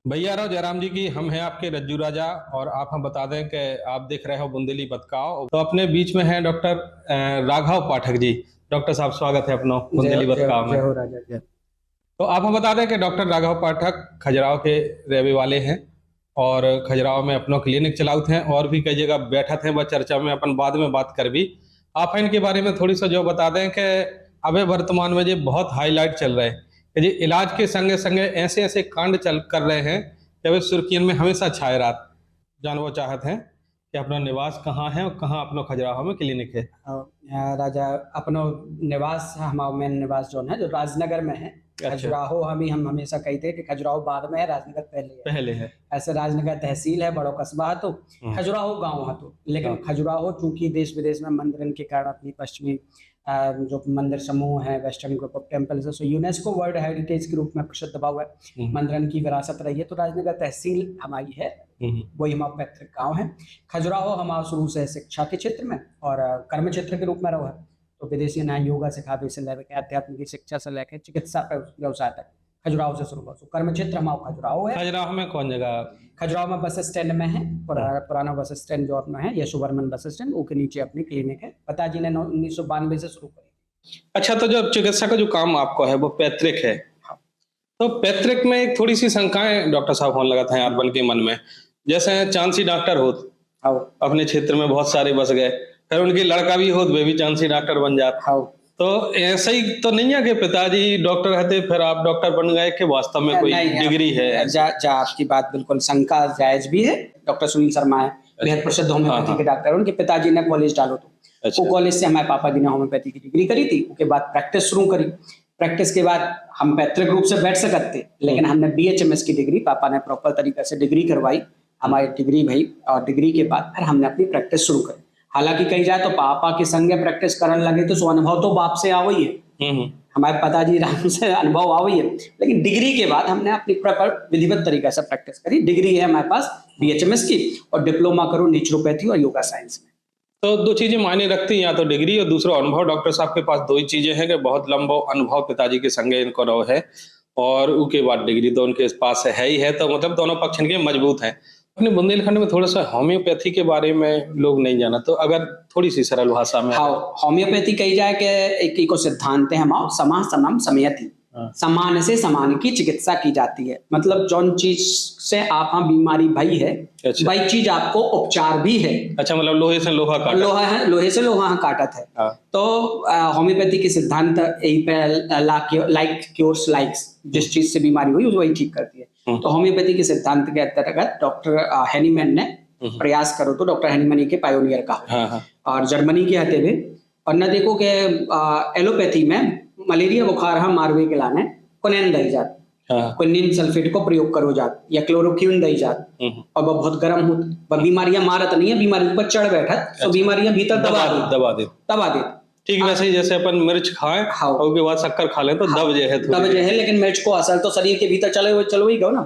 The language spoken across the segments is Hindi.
भैया राव जयराम जी की हम हैं आपके रज्जू राजा। और आप हम बता दें कि आप देख रहे हो बुंदेली बतकाओ। तो अपने बीच में हैं डॉक्टर राघव पाठक जी। डॉक्टर साहब स्वागत है अपना जय बुंदेली जय बतकाओ में। जय हो राजा जय। तो आप हम बता दें कि डॉक्टर राघव पाठक खजुराहो के रहने वाले हैं और खजुराहो में अपना क्लिनिक चलाते हैं और भी कई जगह बैठत हैं। वह चर्चा में अपन बाद में बात कर भी। आप इनके बारे में थोड़ी सा जो बता दें कि अभी वर्तमान में ये बहुत हाईलाइट चल रहे हैं कि जी इलाज के संगे संगे ऐसे ऐसे कांड चल कर रहे हैं कि वे सुर्खियों में हमेशा छाए रात जानवर चाहते हैं कि अपना निवास कहाँ है और कहाँ अपना खजुराहो में क्लिनिक है। राजा अपनो निवास हमारा मेन निवास जो है जो राजनगर में है। अच्छा। खजुराहो हम हमेशा कहते हैं कि खजुराहो बाद में है, राजनगर पहले है। पहले है। ऐसे राजनगर तहसील है, बड़ो कस्बा है तो खजुराहो गांव है तो, लेकिन खजुराहो चूंकि देश विदेश में मंदिरन के कारण अपनी पश्चिमी जो मंदिर समूह है, वेस्टर्न ग्रुप ऑफ टेम्पल्स है, सो यूनेस्को वर्ल्ड हेरिटेज के रूप में प्रसिद्ध हुआ है। मंदिरन की विरासत रही है, तो राजनगर तहसील हमारी है, वही हमारा पैतृक गाँव है। खजुराहो हमारा शुरू से शिक्षा के क्षेत्र में और कर्म क्षेत्र के रूप में रहा है। तो विदेशी न्याय योगा सिखावे से लेकर अध्यात्म की शिक्षा से लेकर चिकित्सा व्यवसाय तक खजुराहो से शुरू हुआ। तो कर्म क्षेत्र हमारा खजुराहो है। खजुराहो में कौन जगह? खजुराहो में बस स्टैंड में है, पुराना बस स्टैंड जो अपना है यशोवर्मन बस स्टैंड, उसके नीचे अपनी क्लिनिक है। पिताजी ने 1992 से शुरू करी। अच्छा, तो जो चिकित्सा का जो काम आपको है वो पैतृक है। तो पैतृक में एक थोड़ी सी शंकाएं डॉक्टर साहब होने लगा था अपन के मन में। जैसे चांसी डॉक्टर होत अपने क्षेत्र में बहुत सारे बस गए, फिर उनकी लड़का भी होत वे भी चांसी डॉक्टर बन जाता। तो ऐसा ही तो नहीं है कि पिताजी डॉक्टर रहते फिर आप डॉक्टर बन गए कि वास्तव में कोई डिग्री है? आपकी बात बिल्कुल शंका जायज भी है। डॉक्टर सुनील शर्मा है, बेहद प्रसिद्ध होम्योपैथी के डॉक्टर, उनके पिताजी ने कॉलेज डालो तो वो कॉलेज से हमारे पापा जी ने होम्योपैथी की डिग्री करी थी। उसके बाद प्रैक्टिस शुरू करी। प्रैक्टिस के बाद हम पैतृक रूप से बैठ सकते, लेकिन हमने BHMS की डिग्री, पापा ने प्रॉपर तरीके से डिग्री करवाई, हमारी डिग्री भाई, और डिग्री के बाद फिर हमने अपनी प्रैक्टिस शुरू करी। हालांकि कही जाए तो पापा के संगे प्रैक्टिस करने लगे तो अनुभव तो बाप से आवई है, हमारे पिताजी राम से अनुभव आवई है, लेकिन डिग्री के बाद हमने अपनी प्रॉपर विधिवत तरीके से प्रैक्टिस करी। डिग्री है हमारे पास BHMS की और डिप्लोमा करो नेचुरोपैथी और योगा साइंस में। तो दो चीजें मायने रखती हैं, या तो डिग्री और दूसरा अनुभव। डॉक्टर साहब के पास दो ही चीजें हैं कि बहुत लंबा अनुभव पिताजी के संगे इनको रहो है और उसके बाद डिग्री तो उनके पास है ही है। तो मतलब दोनों पक्ष इनके मजबूत हैं। अपने बुंदेलखंड में थोड़ा सा होम्योपैथी के बारे में लोग नहीं जाना, तो अगर थोड़ी सी सरल भाषा में। हाँ, होम्योपैथी कही जाए कि एक सिद्धांत है हमारा, समा समम समयति, समान से समान की चिकित्सा की जाती है। मतलब जौन चीज से आप बीमारी भई है, वही चीज आपको उपचार भी है। अच्छा, मतलब लोहे से लोहा काटा, लोहा है, लोहे से लोहा काटत है। तो होम्योपैथी के सिद्धांत यही पे लाइक क्योर्स लाइक्स, जिस चीज से बीमारी हुई वही ठीक करती है। तो होम्योपैथी के सिद्धांत के अंतर्गत डॉक्टर हैनीमैन ने प्रयास करो तो डॉक्टर हैनीमैन के पायोनियर का और जर्मनी के हते हुए। और न देखो कि एलोपैथी में मलेरिया बुखार हम मारवे के लाने कोनेन दई जात, क्विनिन सल्फेट को प्रयोग करो जात या क्लोरोक्विन दई जात, और वो बहुत गर्म होत, वह बीमारियां मारत नहीं है, बीमारी ऊपर चढ़ बैठत तो बीमारियां भीतर दबा दे। ठीक वैसे ही जैसे अपन मिर्च खाएं और उसके बाद शक्कर खा लें तो दब जे है, लेकिन मिर्च को असल तो शरीर के भीतर चलो ही गो ना,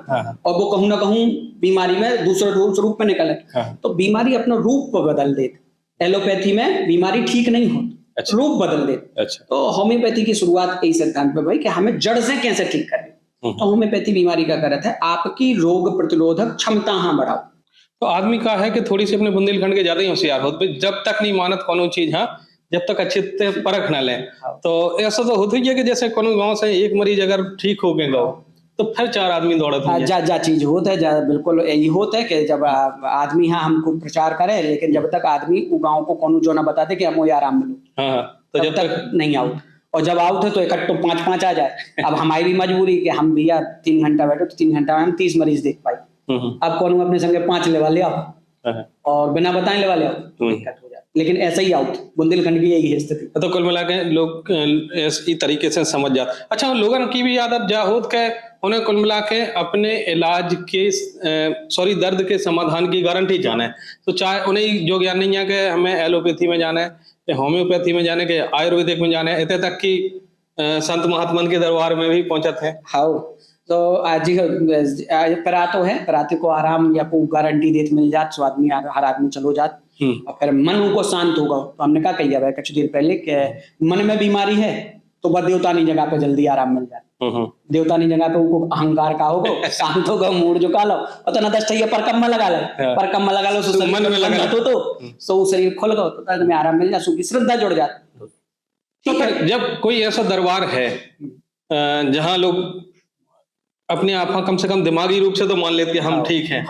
और वो कहूं ना कहूं बीमारी में दूसरे रूप में निकले। तो बीमारी अपना रूप बदल दे। एलोपैथी में बीमारी ठीक नहीं होती, रूप बदल दे। तो होम्योपैथी की शुरुआत इस सिद्धांत पे भाई कि हमें जड़ से कैसे ठीक करें। तो होम्योपैथी बीमारी का करत है आपकी रोग प्रतिरोधक क्षमता हाँ बढ़ाओ। तो आदमी का है कि थोड़ी सी अपने बुंदेलखंड के ज्यादा ही होशियार होते, जब तक नहीं मानत कोनो चीज, हाँ जब तक अच्छे से परख न लें। तो ऐसा तो होता ही है कि जैसे कोनो गांव से एक मरीज अगर ठीक हो गए गाँव तो फिर 4 आदमी दौड़त हैं। जा चीज होता है, बिल्कुल यही होता है कि जब आदमी हाँ हमको प्रचार करे, लेकिन जब तक आदमी वो गाँव को कोनो जो ना बताते कि हमको आराम मिलो, तो जब तक नहीं आओ। और जब आउट है तो इकट्ठो 5-5 आ जाए। अब हमारी भी मजबूरी कि हम भैया 3 घंटा बैठे तो 3 घंटा में हम 30 मरीज देख पाए। अब कौन अपने संगे 5 लेवा ले आओ और बिना बताए लेवा ले आओ तो दिक्कत हो जाए। लेकिन ऐसा ही आउट बुंदेलखंड की यही स्थिति। तो कुल मिला के लोग इस तरीके से समझ जाते। अच्छा, लोगों की भी आदत जा होत के उन्हें कुल मिला के अपने इलाज के दर्द के समाधान की गारंटी जाना है। तो चाहे उन्हें जो ज्ञान नहीं है कि हमें एलोपैथी में जाना है, होम्योपैथी में जाने के, आयुर्वेदिक में जाने, इतने तक की संत महात्मन के दरबार में भी पहुंचत है। हाँ, तो आज परातो है, पराते को आराम या को गारंटी देते मिल जात, सो आदमी हर आदमी चलो जात और फिर मन को शांत होगा। तो हमने क्या कही है कुछ देर पहले कि मन में बीमारी है तो वह देवतानी जगह पे जल्दी आराम मिल जाए। देवतानी जगह पे उनको अहंकार का होगा, शांत होगा, मूड झुका लो और तो ना दस चाहिए परकम्मा लगा लो, परकम्मा लगा लो, तो मन में लगा तो शरीर खुल गो, तो दर्द में आराम मिल जाए, सुखी श्रद्धा जुड़ जाती। तो फिर जब कोई ऐसा दरबार है जहां लोग अपने आप कम से कम दिमागी रूप से तो मान लेते हैं हम ठीक हैं,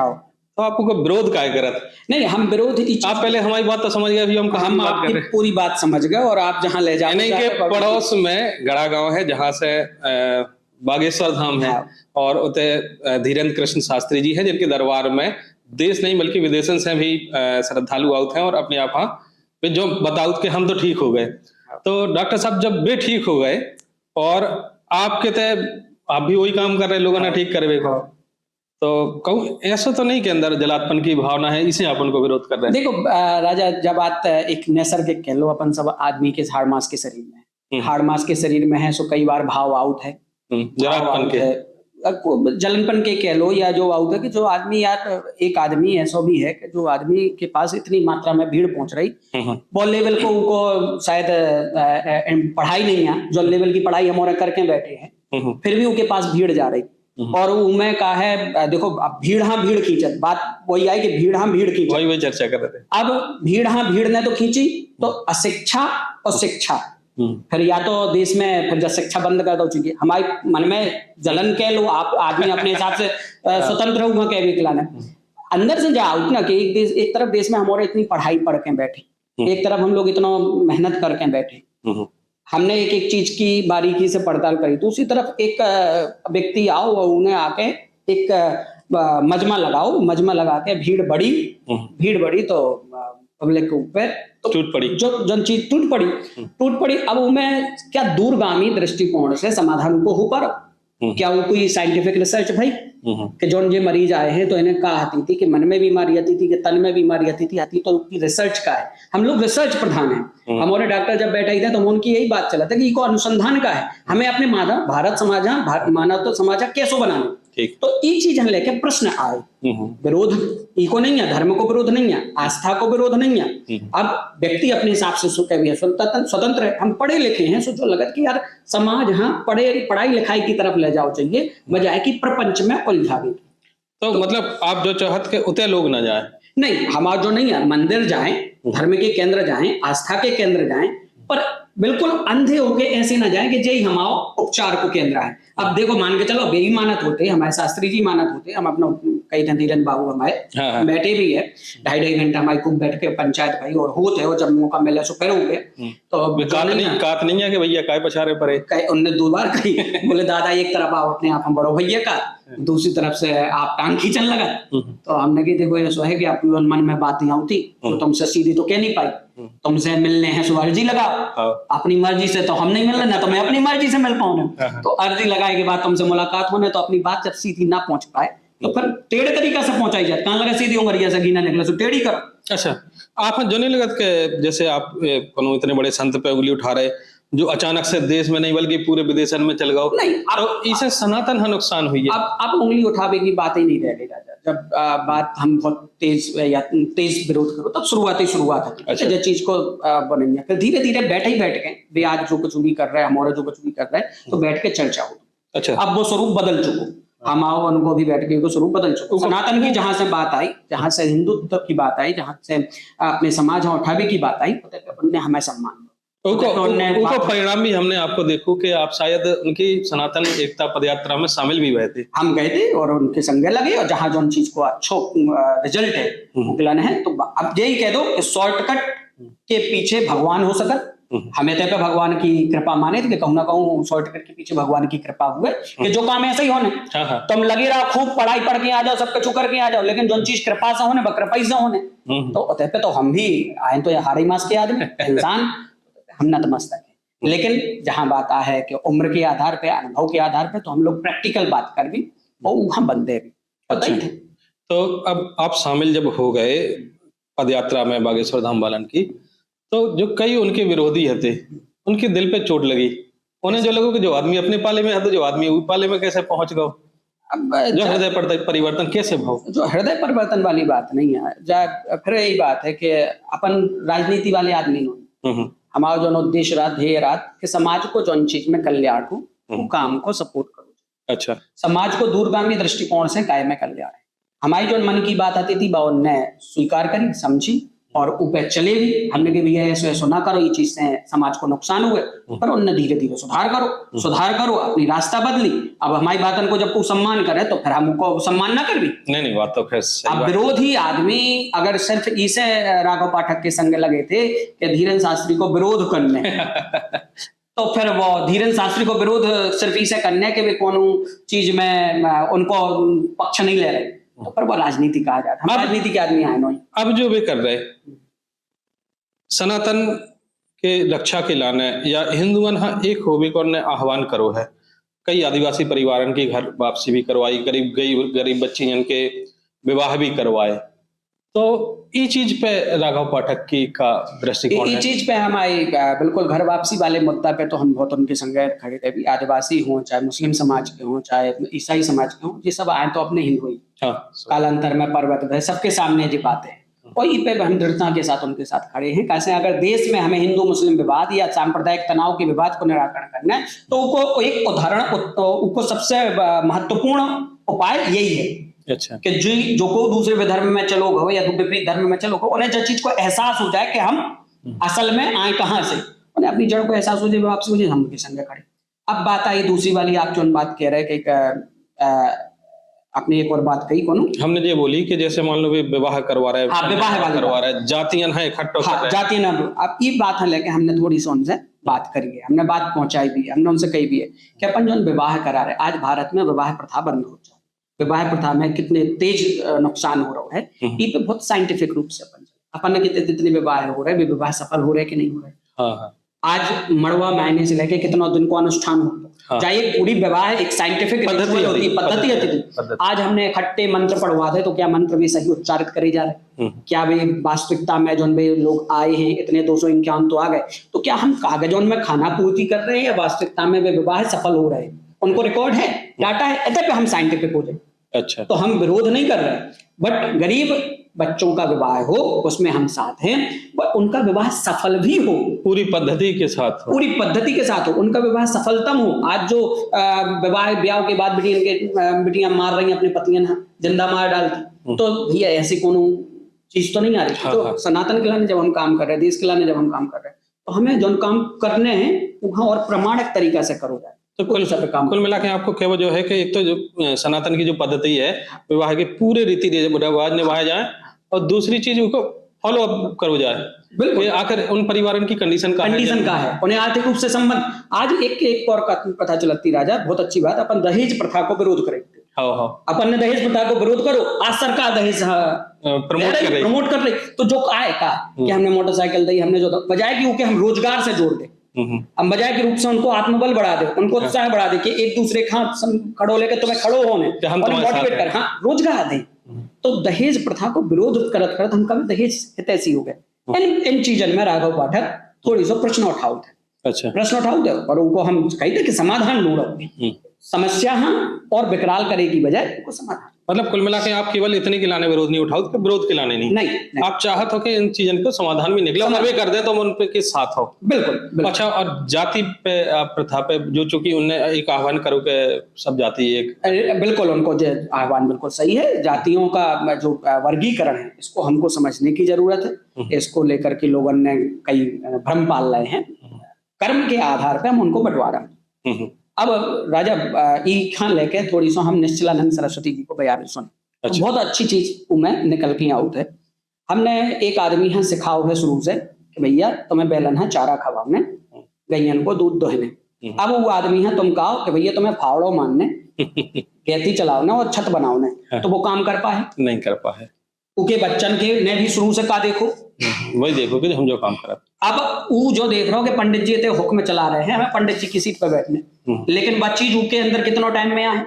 तो आपको कोई विरोध काय करत? नहीं, हम विरोध ही, आप पहले हमारी बात तो समझ गए, अभी हम आपकी पूरी बात समझ गए और आप जहां ले जाए। नहीं के पड़ोस में गड़ा गांव है जहां से बागेश्वर धाम है, और उते धीरेन्द्र कृष्ण शास्त्री जी हैं जिनके दरबार में देश नहीं बल्कि विदेशन से भी श्रद्धालु आउत हैं और अपने आप जो बताउत के हम तो ठीक हो गए। तो डॉक्टर साहब जब वे ठीक हो गए और आपके तय आप भी वही काम कर रहे, लोगों ने ठीक करवे को, तो कहूँ ऐसा तो नहीं के अंदर जलात्पन की भावना है, इसे अपन को विरोध कर रहे हैं? देखो राजा, जब बात एक नैसर्गिक कह लो, अपन सब आदमी के हाड़ मास के शरीर में है, हाड़ मास के शरीर में है, सो कई बार भाव आउट है, जलात्पन के, जलनपन के कह लो, या जो आउट है कि जो आदमी, यार एक आदमी ऐसा भी है कि जो आदमी के पास इतनी मात्रा में भीड़ पहुंच रही, वो लेवल को उनको शायद पढ़ाई नहीं है, जो लेवल की पढ़ाई हम और करके बैठे हैं, फिर भी उनके पास भीड़ जा रही, और उनमें का है, देखो अब भीड़ हाँ भीड़ खींचत, बात वही आई कि भीड़ हाँ भीड़ खींचत, वही चर्चा कर रहे थे। अब भीड़ हाँ भीड़ ने तो खींची, तो अशिक्षा और शिक्षा, फिर या तो देश में फिर जब शिक्षा बंद कर दो, चुकी हमारे मन में जलन कह लो, आप आदमी अपने हिसाब से स्वतंत्र हुआ कह भी खिलाना, अंदर से जाओ ना कि एक तरफ देश में हमारे इतनी पढ़ाई पढ़ के बैठे, एक तरफ हम लोग इतना मेहनत करके बैठे, हमने एक एक चीज की बारीकी से पड़ताल करी, दूसरी तरफ एक व्यक्ति आओ और उन्हें आके एक मजमा लगाओ, मजमा लगा के भीड़ बढ़ी तो पब्लिक के ऊपर तो टूट पड़ी, जो जन चीज टूट पड़ी। अब उनमें क्या दूरगामी दृष्टिकोण से समाधान को हो पर क्या वो कोई साइंटिफिक रिसर्च भाई कि जो ये मरीज आए हैं तो इन्हें कहा आती थी कि मन में बीमारी आती थी कि तन में बीमारी आती तो उसकी रिसर्च का है, हम लोग रिसर्च प्रधान है, हमारे डॉक्टर जब बैठे थे तो उनकी यही बात चला था कि इको अनुसंधान का है, हमें अपने भारत समाज मानव तो समाज कैसो बनाने, तो ये चीज हम लेके प्रश्न आए, विरोध इको नहीं है, धर्म को विरोध नहीं है, आस्था को विरोध नहीं है, अब व्यक्ति अपने हिसाब से स्वतंत्र है, हम पढ़े लिखे हैं, सोचो लगत कि यार समाज हाँ पढ़ाई लिखाई की तरफ ले जाओ चाहिए, बजाय कि प्रपंच में उलझावे। तो मतलब आप जो चाहत के उतने लोग ना जाए, नहीं हमारा जो नहीं है, मंदिर जाएं, धर्म के केंद्र जाएं, आस्था के केंद्र जाएं, पर बिल्कुल अंधे होके ऐसे ना जाएं कि जय हमारा उपचार को केंद्र है। अब देखो मान के चलो बेही मानत होते, हमारे शास्त्री जी मानत होते, हम अपना कई धीरन बाबू हमारे बैठे भी है, 2.5 घंटा हमारे खूब बैठ के पंचायत भाई और होते है, और जब मौका मिला सो करोगे तो कात नहीं है कि भैया काय पछारे पड़े, उनने 2 बार कही, बोले दादा एक तरफ आओ अपने आप हम बड़ो भैया का, दूसरी तरफ से आप टांग खींचन लगा, तो हमने कही देखो ऐसा है कि आपकी मन में बात नहीं आती तो तुमसे सीधी तो कह नहीं पाई, तुमसे मिलने हैं सो अर्जी लगाओ, अपनी मर्जी से तो हम नहीं मिल रहे ना, तो मैं अपनी मर्जी से मिल पाऊँ, तो अर्जी लगाए के बाद तुमसे मुलाकात होने, तो अपनी बात जब सीधी ना पहुंच पाए तो फिर टेढ़े तरीका से पहुंचाई जाए, कहां लगा सीधी उंगलिया से घीना निकले, तो टेढ़ी करो। अच्छा, आप जो नहीं लगत के जैसे आप इतने बड़े संत पे उंगली उठा रहे जो अचानक से देश में नहीं बल्कि पूरे विदेशन में चल गए, नहीं तो इसे सनातन है नुकसान हुई है। अब उंगली उठावे की बात ही नहीं रह गई राजा, जब बात हम बहुत तेज विरोध करो तब शुरुआत होती है, जब चीज को बनेंगे फिर धीरे धीरे बैठ के वे आज जो कुछ भी कर रहे हैं, हमारा जो कुछ भी कर रहे हैं, तो बैठ के चर्चा हो। अच्छा, अब वो स्वरूप बदल चुको, हम आओ उनको भी बैठ के स्वरूप बदल चुको, सनातन की जहां से बात आई, जहां से हिंदुत्व की बात आई, जहां से अपने समाज उठावे की बात आई, उन्हें हमें सम्मान उनको परिणाम भी हमने आपको देखो कि आप शायद उनकी सनातन एकता पदयात्रा में शामिल भी हुए थे, हम गए थे और उनके संगे लगे, और जहां जो चीज को अच्छो रिजल्ट है निकलन है, तो अब यही कह दो कि शॉर्टकट के पीछे भगवान हो सकत, हमें तो भगवान की कृपा माने थे कि कहूँ ना कहूँ शॉर्टकट के पीछे भगवान की कृपा हुए कि जो काम ऐसे ही होने, तुम लगे रहो खूब पढ़ाई पढ़ के आ जाओ, सब कुछ करके आ जाओ, लेकिन जो चीज कृपा से होने कृपा से होने, तो हम भी आए तो हारी मास के आदमी इंसान, हम नतमस्तक है, लेकिन जहां बात है कि उम्र के आधार पे, अनुभव के आधार पे, तो हम लोग प्रैक्टिकल बात कर भी और वहां बंदे भी पता ही थे। तो अब आप शामिल जब हो गए पदयात्रा में बागेश्वर धाम वालन की, तो जो कई उनके विरोधी थे उनके दिल पे चोट लगी, उन्हें जो लगा कि जो आदमी अपने पाले में है तो जो आदमी उस पाले में कैसे पहुंच गए, जो हृदय परिवर्तन कैसे भाव, जो हृदय परिवर्तन वाली बात नहीं है, फिर यही बात है कि अपन राजनीति वाले आदमी हो, हमारा जो उद्देश्य रहा, ध्येय रहा कि समाज को जो चीज में कल्याण हो वो काम को सपोर्ट करो। अच्छा, समाज को दूरगामी दृष्टिकोण से काय में कल्याण है। हमारी जो मन की बात आती थी वो उनने स्वीकार करी, समझी और ऊपर चले भी। हमने कि भैया ऐसे ना करो, ये चीज से समाज को नुकसान हुए, पर उनने धीरे धीरे सुधार करो, अपनी रास्ता बदली। अब हमारी बातन को जब को सम्मान करे तो फिर हमको सम्मान ना कर भी। नहीं बात तो फिर अब विरोधी आदमी अगर सिर्फ इसे राघव पाठक के संग लगे थे कि धीरेन्द्र शास्त्री को विरोध करने तो फिर वो धीरेन्द्र शास्त्री को विरोध सिर्फ इसे करने के भी कौन चीज में उनको पक्ष नहीं ले रहे, तो पर वो राजनीति कहा जाता है। राजनीति के आदमी आए नहीं। अब जो वे कर रहे सनातन के रक्षा के लाने या हिंदुअन एक होवे को ने आह्वान करो है। कई आदिवासी परिवारन की घर वापसी भी करवाई, गरीब बच्चियन के विवाह भी करवाए। तो ये चीज पे राघव पाठक की का दृष्टिकोण है? चीज पे हमारी बिल्कुल घर वापसी वाले मुद्दा पे तो हम बहुत उनके संग खड़े थे भी। आदिवासी हो, चाहे मुस्लिम समाज के हो, चाहे ईसाई समाज के हो, ये सब आए तो अपने हिंदू ही। कालांतर में पर्वत है, सबके सामने ये बातें हैं और ये पे हम दृढ़ता के साथ उनके साथ खड़े हैं। कैसे अगर देश में हमें हिंदू मुस्लिम विवाद या सांप्रदायिक तनाव के विवाद को निराकरण करना है तो उनको एक उदाहरण, उनको सबसे महत्वपूर्ण उपाय यही है। अच्छा, कि जो को दूसरे धर्म में चलो गो या विपरीत धर्म में चलो गो, उन्हें जो चीज को एहसास हो जाए कि हम असल में आए कहाँ से, उन्हें अपनी जड़ को एहसास हो जाए, वापसी हो जाए, हम उनके संग खड़े। अब बात आई दूसरी वाली, आप जो बात कह रहे हैं कि आपने एक और बात कही कौन, हमने ये बोली कि जैसे मान लो विवाह करवा रहे हैं, करवा रहे हैं, जातियां हैं इकट्ठा, जातियां। अब ये बात है लेके हमने थोड़ी सी उनसे बात करी है, हमने बात पहुंचाई भी है, हमने उनसे कही भी है कि अपन जो विवाह करा रहे, आज भारत में विवाह प्रथा बंद हो जाए। विवाह प्रथा में कितने तेज नुकसान हो रहा है, ये पे बहुत साइंटिफिक रूप से अपन कितने विवाह हो रहे हैं, विवाह सफल हो रहे कि नहीं हो रहे। हाँ। आज मड़वा महीने से लेके कितना दिन को अनुष्ठान होता है, चाहे एक पूरी विवाह एक साइंटिफिक पद्धति होती है। आज हमने इकट्ठे मंत्र पढ़वा दे तो क्या मंत्र भी सही उच्चारित करे जा रहे, क्या भी वास्तविकता में जो लोग आए हैं इतने 251 तो आ गए, तो क्या हम कागजों में खाना पूर्ति कर रहे हैं या वास्तविकता में वे विवाह सफल हो रहे हैं? उनको रिकॉर्ड है, डाटा है, इतने पे हम साइंटिफिक हो जाए। अच्छा, तो हम विरोध नहीं कर रहे, बट गरीब बच्चों का विवाह हो उसमें हम साथ हैं, बट उनका विवाह सफल भी हो, पूरी पद्धति के साथ हो, उनका विवाह सफलतम हो। आज जो विवाह ब्याह के बाद बिटियां मार रही हैं अपने पतियां, जिंदा मार डालती, तो भैया ऐसी कोनो चीज तो नहीं आ रही। तो सनातन के लाने जब हम काम कर रहे हैं, देश के लाने जब हम काम कर रहे हैं, तो हमें जो काम करने हैं वहां और प्रमाणिक तरीका से करो जाए। तो कुल मिला के आपको क्या जो है कि एक तो जो सनातन की जो पद्धति है विवाह के पूरे रीति रिवाज निभाए जाए और दूसरी चीज उनको फॉलो अप करो जाए। बिल्कुल, आखिर उन परिवारों की कंडीशन का है, उन्हें आर्थिक रूप से संबंध। आज एक और कथा चलती राजा, बहुत अच्छी बात, अपन दहेज प्रथा को विरोध करेंगे। अपन ने दहेज प्रथा को विरोध करो, आज सरकार दहेज प्रमोट कर रही, तो जो आए का कि हमने मोटरसाइकिल दी, हमने जो बजाय कि हम रोजगार से जोड़ दे, हम बजाय के रूप से उनको आत्मबल बढ़ा दे, उनको उत्साह बढ़ा दे कि एक दूसरे खड़ो लेकर तुम्हें खड़ो होने मोटिवेट कर, हाँ रोजगार दे। तो दहेज प्रथा को विरोध करत हम कभी दहेज हितैषी हो गए। इन चीजों में राघव पाठक थोड़ी सा प्रश्न उठाओ थे। अच्छा, प्रश्न उठाओ थे और उनको हम कहते कि समाधान ढूंढो, समस्या और विकराल करे की बजाय उनको समाधान। मतलब कुल मिला के आप केवल इतने के लाने विरोध नहीं उठाओ, विरोध के लाने नहीं। आप चाहत हो कि इन चीजों को समाधान भी निकले, सर्वे कर दे तो उन पे के साथ हो। बिल्कुल। अच्छा, और जाति पे प्रथा पे जो चूंकि उनने एक आह्वान करो कि सब जाति एक, बिल्कुल उनको जो आह्वान बिल्कुल सही है। जातियों का जो वर्गीकरण है इसको हमको समझने की जरूरत है। इसको लेकर के लोगों ने कई भ्रम पाल रहे हैं, कर्म के आधार पर हम उनको बंटवारा। अब राजा ई खान लेके थोड़ी सा हम निश्चलानंद सरस्वती जी को बयान सुन। अच्छा। बहुत अच्छी चीज में निकल के आउट है। हमने एक आदमी यहाँ सिखाओ है शुरू से कि भैया तुम्हें बैलन है चारा खवाने, गैयन को दूध दोहने। अब वो आदमी है तुम कहो कि भैया तुम्हें फावड़ो मानने, खेती चलाओने और छत बनाओने, तो वो काम कर पाए? नहीं कर पाए। उनके बच्चन के ने भी शुरू से का देखो, वही देखो कि हम जो काम कर। अब वो जो देख रहा हो कि पंडित जी ते हुक्म चला रहे हैं, हमें पंडित जी की सीट पर बैठने, लेकिन बच्ची जू के अंदर कितना टाइम में आए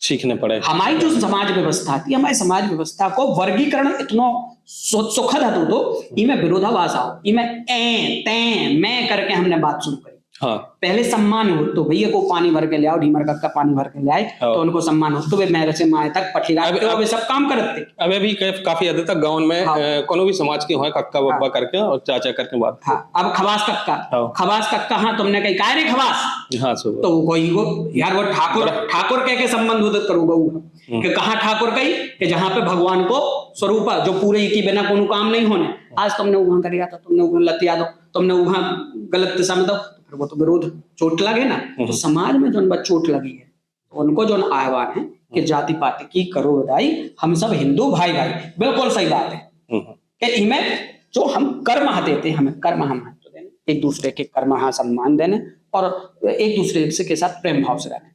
सीखने पड़े। हमारी जो समाज व्यवस्था थी, हमारी समाज व्यवस्था को वर्गीकरण इतना सुखद है तो इनमें विरोधाभास आओ, इनमें मैं करके हमने बात शुरू करी। हाँ पहले सम्मान हो तो भैया को पानी भर के ले आओ, ढीमर कक्का पानी भर के ले आए हाँ। तो उनको सम्मान हो, तो वे मेरे से माए तक पठिला अब वे सब काम करते। अबे भी काफी हद तक गाँव में हाँ। कोनो भी समाज के हो कक्का बब्बा करके और चाचा करके बात। हाँ अब खवास कक्का, हाँ। खवास कक्का, हाँ तुमने कही काय रे खवास, हाँ तो वो कोई वो यार वो ठाकुर कह के संबंध उदित करूंगा कि कहाँ ठाकुर कही कि जहाँ पे भगवान को स्वरूप जो पूरे की बिना कोनो काम नहीं होने, आज तुमने वहां कर दिया था, तुमने वो लतिया दो, तुमने वहां गलत दिशा में दो, फिर वो तो विरोध चोट लगे ना। तो समाज में जो उन चोट लगी है तो उनको जो आह्वान है कि जाति पाति की करो विदाई, हम सब हिंदू भाई भाई, बिल्कुल सही बात है कि इनमें जो हम कर्म देते हमें कर्म हम देने, एक दूसरे के कर्म सम्मान देने और एक दूसरे के साथ प्रेम भाव से रहने।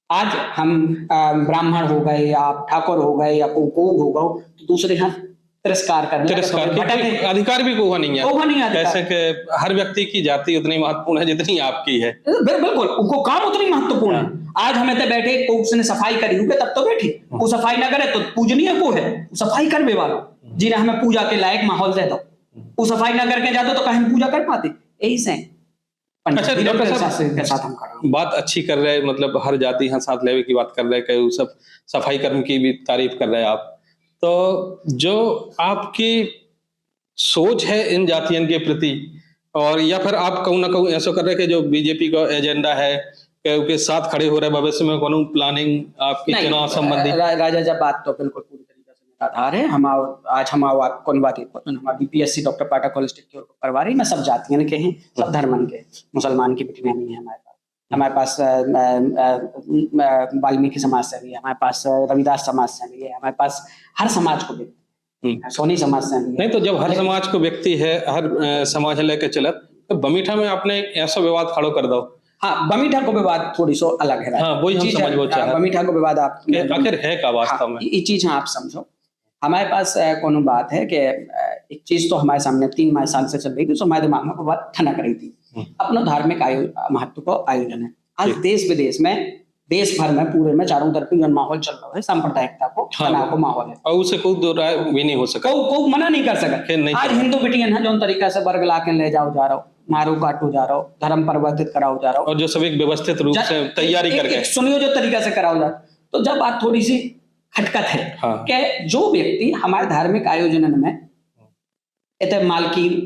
आज हम ब्राह्मण हो गए या ठाकुर हो गए या को हो गए तो दूसरे यहाँ तिरस्कार करने, अधिकार भी कोई नहीं है, कैसे कि हर व्यक्ति की जाति उतनी महत्वपूर्ण है जितनी आपकी है। बिल्कुल उनको काम उतनी महत्वपूर्ण है। आज हमें तो बैठे को उसने सफाई करी हुई तब तो बैठे, वो सफाई ना करे तो पूजनीय को है, सफाई कर वालों जी ने हमें पूजा के लायक माहौल दे दो, वो सफाई ना करके जाते तो कहीं पूजा कर पाते। यही से अच्छा डॉक्टर साहब बात अच्छी कर रहे हैं, मतलब हर जाति यहाँ साथ लेवे की बात कर रहे हैं, वो सब सफाई कर्म की भी तारीफ कर रहे हैं आप, तो जो आपकी सोच है इन जातियों के प्रति, और या फिर आप कहूँ ना कहूँ ऐसा कर रहे हैं कि जो बीजेपी का एजेंडा है के साथ खड़े हो रहे हैं, भविष्य में कोनो प्लानिंग आपकी चुनाव संबंधी? राजा जब बात तो बिल्कुल पूरी तरीके से आधार है। हम आज हम कौन बात हमारा बीपीएससी डॉक्टर पाठक कॉलेज के परिवार ही में सब जातियों के हैं, सब धर्मन के, मुसलमान की बेटी नहीं है हमारे पास वाल्मीकि समाज से भी है, हमारे पास रविदास समाज से भी है, हमारे पास हर समाज को भी, सोनी समाज से भी नहीं। तो जब हर समाज को व्यक्ति है, हर समाज लेके चलत, तो बमीठा में आपने ऐसा विवाद खड़ो कर दो। हाँ बमीठा को विवाद थोड़ी सो अलग है। हाँ वही हम समझ वो चाह, बमीठा को विवाद आप आखिर है का वास्तव में ये चीज आप समझो। हमारे पास कोनो बात है कि एक चीज तो हमारे सामने 3 साल से चल रही थी, तो हमारे दिमाग में बात ठनक रही थी, अपना धार्मिक महत्व को आयोजन है। आज देश विदेश में, देश भर में, पूरे में चारों तरफ माहौल चल रहा है सांप्रदायिकता को, तनाव को माहौल है, और उसे कोई दो राय भी नहीं हो सका, कोई मना नहीं कर सका। आज हिंदू बेटियां हैं जो तरीका से वर्ग ला के ले जाओ जा रहा हो, मारो काटो जा रहा हो, धर्म परिवर्तित कराओ जा रहा हो, और जो सब एक व्यवस्थित रूप से तैयारी करके सुनियो जो तरीका से कराओ जा रहा, तो जब बात थोड़ी सी खटकत है कि जो व्यक्ति हमारे धार्मिक आयोजन में इतने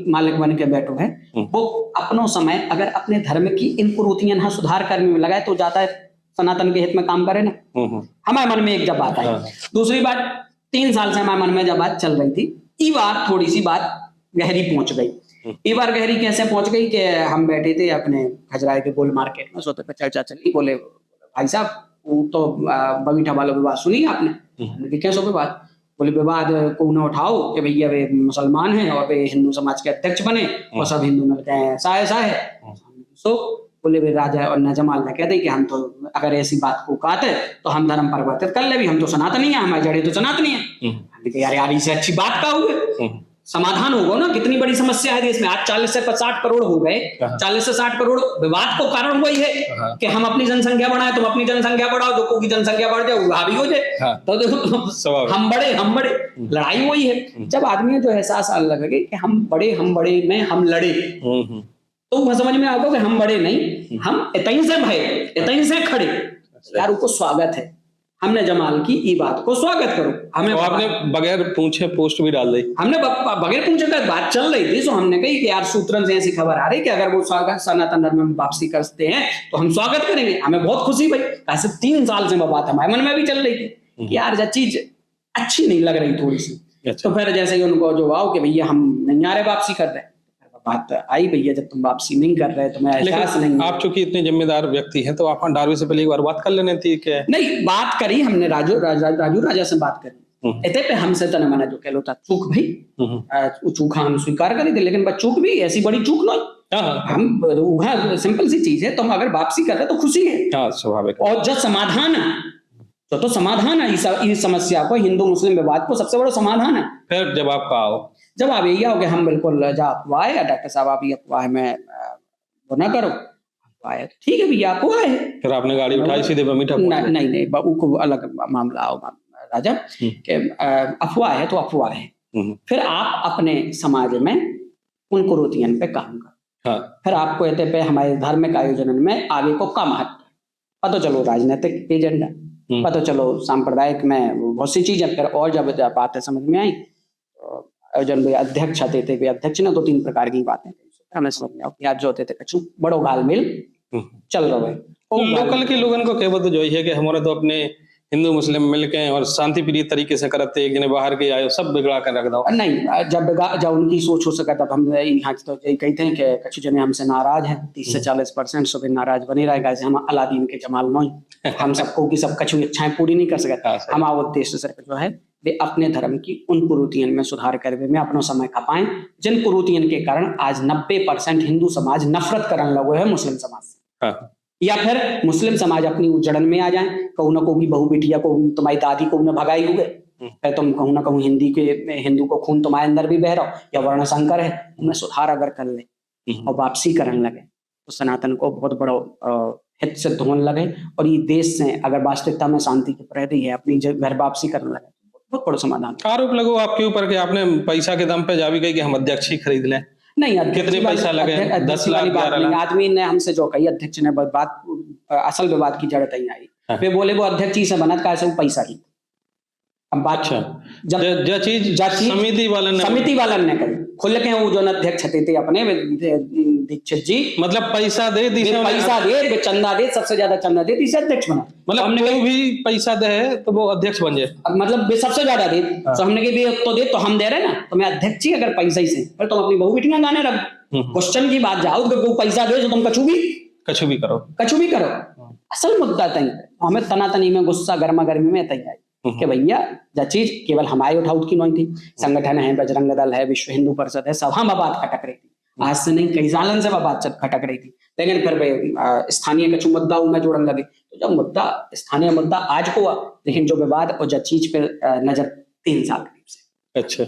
मालिक बन के बैठो है, वो अपनो समय अगर अपने धर्म की इन कुरीतियां सुधार करने में लगाए तो ज्यादा सनातन के हित में काम करे ना। हमारे मन में एक जब बात आई। दूसरी बात 3 साल से हमारे मन में जब बात चल रही थी, ये बात थोड़ी सी बात गहरी पहुंच गई। ये बार गहरी कैसे पहुंच गई कि हम बैठे थे अपने खजराए के गोल मार्केट में, सोते पे चर्चा चली, बोले भाई साहब वो तो बमीठा वालों की बात सुनी आपने, कैसो की बात? बोले विवाद को न उठाओ कि भैया वे मुसलमान हैं और वे हिंदू समाज के अध्यक्ष बने और सब हिंदू मिलते हैं ऐसा है। सो बोले वे राजा और नजमाल ने कहते कि हम तो अगर ऐसी बात को कहते तो हम धर्म परिवर्तित कर ले, भी हम तो सनातनी है, हमारी जड़ें तो सनातनी है। यार इससे अच्छी बात का हुए, समाधान होगा ना। कितनी बड़ी समस्या है देश में, आज 40 से 60 करोड़ हो गए, 40 से 60 करोड़ विवाद को कारण वही है कि हम अपनी जनसंख्या बढ़ाए, तुम अपनी जनसंख्या बढ़ाओ, जो की जनसंख्या बढ़ जाए वो हावी हो जाए, तो देखो हम बड़े लड़ाई वही है। जब आदमी जो एहसास आने लगे कि हम बड़े में हम लड़े, तो वह समझ में आता कि हम बड़े नहीं, हम इतनी से भय, इतनी से खड़े, यार उनको स्वागत है। हमने जमाल की ई बात को स्वागत करो। हमें तो आपने बगैर पूछे पोस्ट भी डाल दी, हमने बगैर पूछे का बात चल रही थी, तो हमने कही कि यार सूत्रन से ऐसी खबर आ रही कि अगर वो स्वागत सनातन धर्म में वापसी करते हैं तो हम स्वागत करेंगे। हमें बहुत खुशी भाई, ऐसे 3 साल से वो बात हमारे मन में भी चल रही थी कि यार जब चीज अच्छी नहीं लग रही थोड़ी सी, तो फिर जैसे ही उनको जो आओ कि भैया हम नहीं आ रहे वापसी कर रहे, बात आई भैया जब तुम वापसी नहीं कर रहे तो मैं एहसास नहीं। आप चूंकि इतने जिम्मेदार व्यक्ति हैं तो आप 18वीं से पहले एक बार बात कर लेने थी कि नहीं? बात करी हमने, राजू राजा से बात करी, इतने पे हमसे तो मना जो कह लो था चूक भाई, चूक हम स्वीकार करी थी, लेकिन चूक भी ऐसी बड़ी चूक नहीं, हम सिंपल सी चीज है, तुम अगर वापसी कर रहे तो खुशी है, स्वाभाविक। और जब समाधान है तो समाधान है इस समस्या को, हिंदू मुस्लिम विवाद को सबसे बड़ा समाधान है। फिर जब आपका आओ, जब आप यही आओ कि हम बिल्कुल जा अफवाह है डॉक्टर साहब, आप ये अफवाह में वो ना करो, अफवाह है ठीक है भैया, अफवाह है। फिर आपने गाड़ी उठाई सीधे बमीठा? नहीं बाबू को अलग मामला आओ राजा कि अफवाह है तो अफवाह है। फिर आप अपने समाज में उन कुरीतियों पे काम करो। हाँ फिर आपको कहते पे हमारे धार्मिक आयोजन में आगे को का महत्व पता चलो राजनीतिक एजेंडा पता चलो सांप्रदायिक में बहुत सी चीजें। फिर और जब बातें समझ में आई तो आयोजन में अध्यक्ष आते थे, वे अध्यक्ष ने 2-3 प्रकार की बातें हमें समझ में आओ आज जो होते थे कछु बड़ो घालमेल चल रहा है। लोकल के लोगन को कहबो तो जो है कि हमारे तो अपने हिंदू मुस्लिम मिलके और शांति प्रिय तरीके से करते, एक जने बाहर के आयो सब बिगड़ा कर रख दो। नहीं, जब उनकी सोच हो सका तब हम यहाँ तो यही कहते हैं कि कछु जने हमसे नाराज है 30 से 40% सुबह नाराज बने रहेगा। जैसे हम अलादीन के जमाल नहीं, हम सबको की सब कछु इच्छाएं पूरी नहीं कर सकते। हमारा उद्देश्य सिर्फ जो है वे अपने धर्म की उन कुरीतियों में सुधार करने में अपना समय खपाएं जिन कुरीतियों के कारण आज 90% हिंदू समाज नफरत करने लगे है मुस्लिम समाज से। हाँ। या फिर मुस्लिम समाज अपनी उजड़न में आ जाए, कहूँ ना कहूँ बहू बेटिया को तुम्हारी दादी को न भगाई हुए, फिर तुम कहूँ ना कहूँ हिंदू को खून तुम्हारे अंदर भी बह रहा हो या वर्ण संकर है, उनमें सुधार अगर कर ले और वापसी करने लगे तो सनातन को बहुत बड़ा हित सिद्ध होने लगे। और ये देश से अगर वास्तविकता में शांति की प्रहरी है अपनी घर वापसी करने लगे बहुत बड़ा समाधान। आरोप लगो आपके ऊपर कि आपने पैसा के दम पे जा भी गई कि हम अध्यक्ष ही खरीद लें। नहीं, कितने पैसा लगे? 10 लाख 11 लाख। आदमी ने हमसे जो कही अध्यक्ष ने बात असल विवाद की जड़ तय आई। हाँ। वे बोले वो अध्यक्ष ही से बनत का ऐसे वो पैसा ही। अब बात अच्छा, जो चीज समिति वालन ने कही खुल के वो जो अध्यक्ष थे अपने दीक्षित जी, मतलब पैसा दे वे चंदा दे, सबसे ज्यादा चंदा दे इसे अध्यक्ष बना। मतलब हमने कोई भी पैसा दे तो वो अध्यक्ष बन जाए, मतलब वे सबसे ज्यादा दे। तो हमने कही तो दे तो हम दे रहे ना, तो मैं अध्यक्ष ही अगर पैसा ही से फिर तुम अपनी बहू बेटियां गाने रख। क्वेश्चन की बात जाओ तो पैसा दे तो तुम कछु भी करो। असल मुद्दा तय हमें तनातनी में गुस्सा गर्मा गर्मी में तय आई कि भैया जो चीज केवल हमारी उठाउट की नहीं थी, संगठन है, बजरंग दल है, विश्व हिंदू परिषद है, सब हम बात खटक रही थी। आज से नहीं कई सालन से बात खटक रही थी, लेकिन फिर स्थानीय कछु मुद्दा में जोड़ने लगे। तो जब मुद्दा स्थानीय मुद्दा आज को हुआ, लेकिन जो विवाद और जो चीज पे नजर 3 साल करीब से अच्छा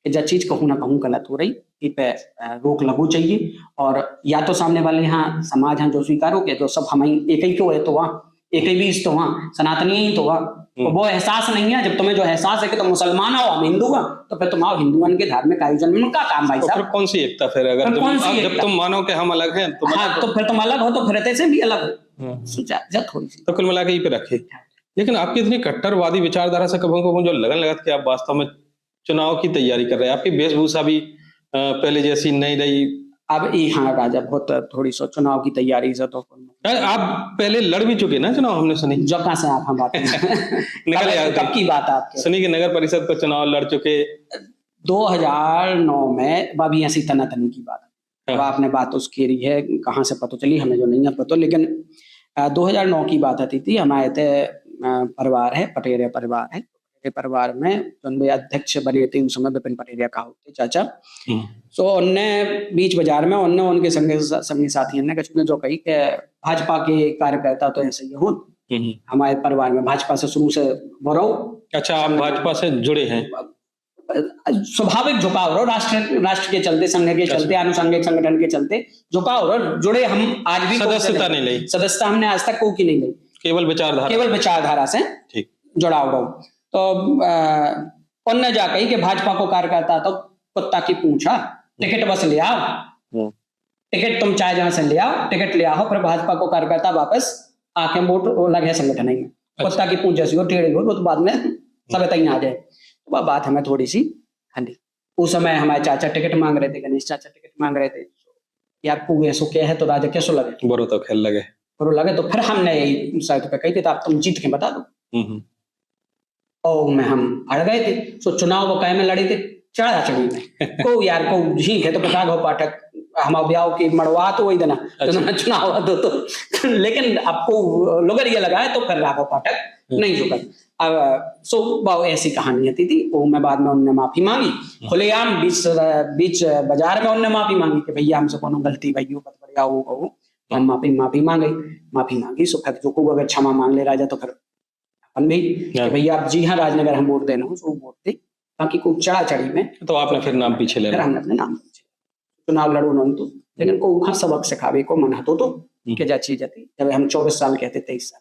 जो चीज कहूँ ना कहूँ गलत हो रही इस पे रोक लगू चाहिए। और या तो सामने वाले यहाँ समाज हैं जो स्वीकारो के तो सब हम एक ही क्यों है तो वहाँ एक ही बीज तो वहाँ सनातनी ही तो वहाँ तो वो एहसास नहीं है। जब तुम्हें जो एहसास है कि तुम मुसलमान हो हम हिंदू हो तो फिर तुम आओ हिंदुओं के धार्मिक आयोजन में उनका काम भाई साहब। कौन सी एकता फिर अगर जब तुम मानो कि हम अलग हैं तो हाँ तो फिर तुम अलग हो तो फिर ऐसे भी अलग हो थोड़ी सी तो कुल मिला के ही पे रखे। लेकिन आपकी इतनी कट्टरवादी विचारधारा से कभी कभी जो लगन लगा कि आप वास्तव में चुनाव की तैयारी कर रहे हैं, आपकी वेशभूषा भी पहले जैसी नहीं रही। अब हाँ राजा बहुत थोड़ी सो चुनाव की तैयारी से तो आप पहले लड़ भी चुके ना चुनाव, हमने सुनी जो कहाँ से आप हम बात निकल आया कब की बात है आपके? सुनी कि नगर परिषद को चुनाव लड़ चुके 2009 में बाबी ऐसी तनातनी की बात है। हाँ। आपने बात उसकी रही है कहाँ से पता चली हमें जो नहीं है पता, लेकिन 2009 की बात आती थी। हमारे परिवार है पटेरिया परिवार है, परिवार में जो अध्यक्ष बने थे उस समय विपिन पटेरिया का होते चाचा। सो उनने बीच बाजार में उनके संगी साथी ने जो कही कि भाजपा के कार्यकर्ता तो ऐसे ही हो। हमारे परिवार में भाजपा से शुरू से बरो। अच्छा, आप भाजपा से जुड़े हैं? स्वाभाविक झुकाव रहो राष्ट्र के चलते, संघ के चलते, आनुषंगिक संगठन के चलते झुकाव रहो जुड़े। हम आज भी सदस्यता नहीं ली, सदस्यता हमने आज तक की नहीं ली, केवल विचारधारा से जुड़ाव रहो। तो उनने जा कही कि भाजपा को कार्यकर्ता तो कुत्ता की पूंछा, टिकट बस ले आओ, टिकट तुम चाहे जहां से ले आओ, टिकट ले आओ, फिर भाजपा को कार्यकर्ता वापस आके वोट लगे संगठन में। कुत्ता की पूंछ जैसी हो टेढ़ी हो तो बाद में सब तय आ जाए। तो वह बात हमें थोड़ी सी ठंडी। उस समय हमारे चाचा टिकट मांग रहे थे, गणेश चाचा टिकट मांग रहे थे। यार पूगे सो क्या है तो राजा कैसो लगे, बुरो तो खेल लगे, बुरो लगे। तो फिर हमने यही शर्त पे कही थी तो आप तुम जीत के बता दो। और में हम अड़ गए थे। सो चुनाव वो में लड़े थे चढ़ा चढ़ी में को यार को झीक है तो प्रकाश हो पाठक हम ब्याह की मड़वा तो वही देना चुनाव तो लेकिन आपको लोगर ये लगा है तो फिर राघव पाठक नहीं झुका। अब सो वो ऐसी कहानी थी। वो मैं बाद में उनने माफी मांगी खुलेआम बीच बाजार में उनने माफी मांगी कि भैया हमसे कोनो गलती भैया बत बढ़िया हो। हम माफी मांगी। सो फिर जो को अगर क्षमा मांग ले राजा तो फिर अपन भी भैया आप जी हाँ राजनगर हम वोट देना हो सो वोट दे, बाकी को चढ़ा चढ़ी में तो आपने फिर नाम पीछे ले हमने अपने नाम पीछे चुनाव लड़ो न तो, लेकिन को वहां सबक सिखावे को मन हतो तो के जा चीज थी। जब हम 24 साल कहते 23 साल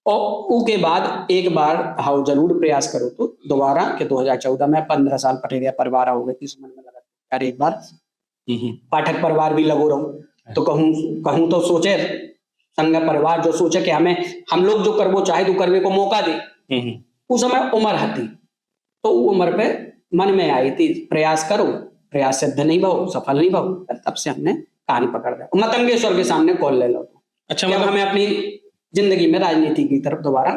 और उसके बाद एक बार हाँ जरूर प्रयास करो तो दोबारा के 2014 में 15 साल पटेरिया परिवार हो गए थी। मन में लगा यार एक बार पाठक परिवार भी लगो रहो। तो कहूँ कहूँ तो सोचे संघ परिवार जो सोचे कि हमें हम लोग जो करवो चाहे तो करवे को मौका दे। उस समय उम्र हती, तो वो उम्र पे मन में आई थी प्रयास करो, प्रयास सिद्ध नहीं भाव, सफल नहीं भाव, तब से हमने कहानी पकड़ दिया, मतंगेश्वर के सामने कॉल ले लो। अच्छा, मतलब मतलब हमें अपनी जिंदगी में राजनीति की तरफ दोबारा